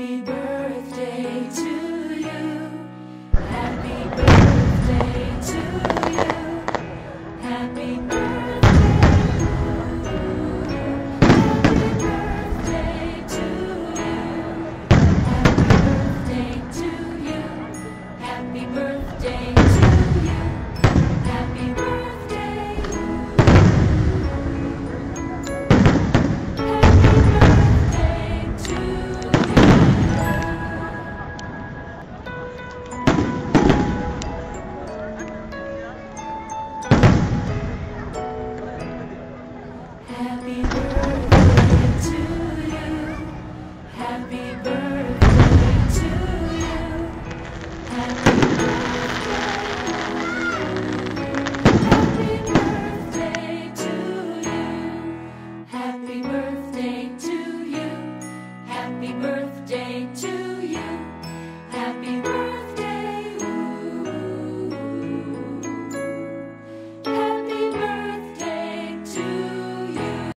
Happy birthday to you. Happy birthday to you. Happy birthday. Happy birthday to you. Happy birthday to you. Happy birthday to you. Happy birthday. Happy birthday to you. Happy birthday to you. Happy birthday to you. Happy birthday to you. Happy birthday to you. Happy birthday. Happy birthday to you.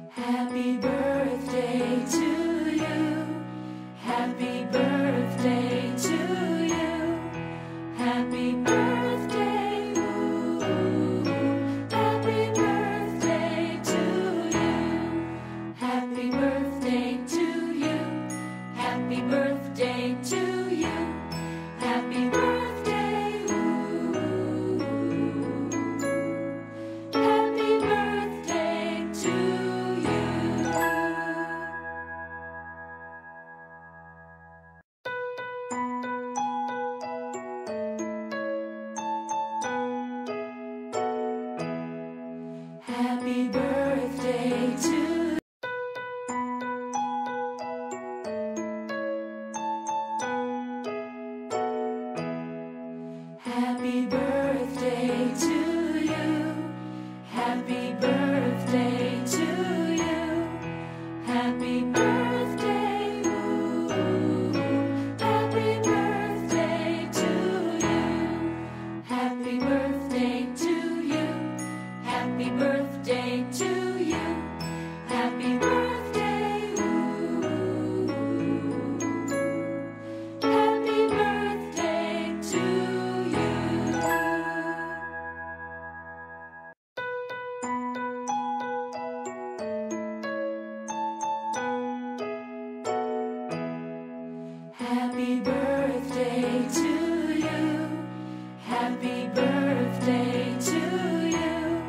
Happy birthday to you. Happy birthday to you. Happy birthday. Happy birthday to you. Happy birthday to you. Happy birthday to you. Happy birthday. Happy birthday to you. Happy birthday to Happy birthday to you. Happy birthday to you. Happy birthday. Happy birthday to you. Happy birthday to you. Happy birthday to you. Happy birthday. Happy birthday to you. Happy birthday to you. Happy birthday to you.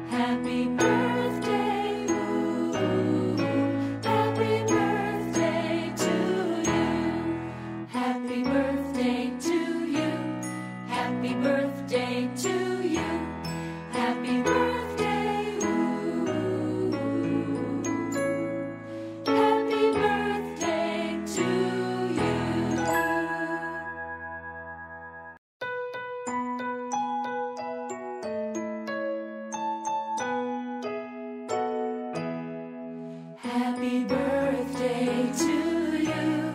Happy birthday. Happy birthday to you. Happy birthday to you. Happy birthday to you. Happy birthday. Happy birthday to you. Happy birthday to you.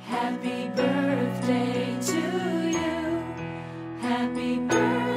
Happy birthday to you. Happy birthday.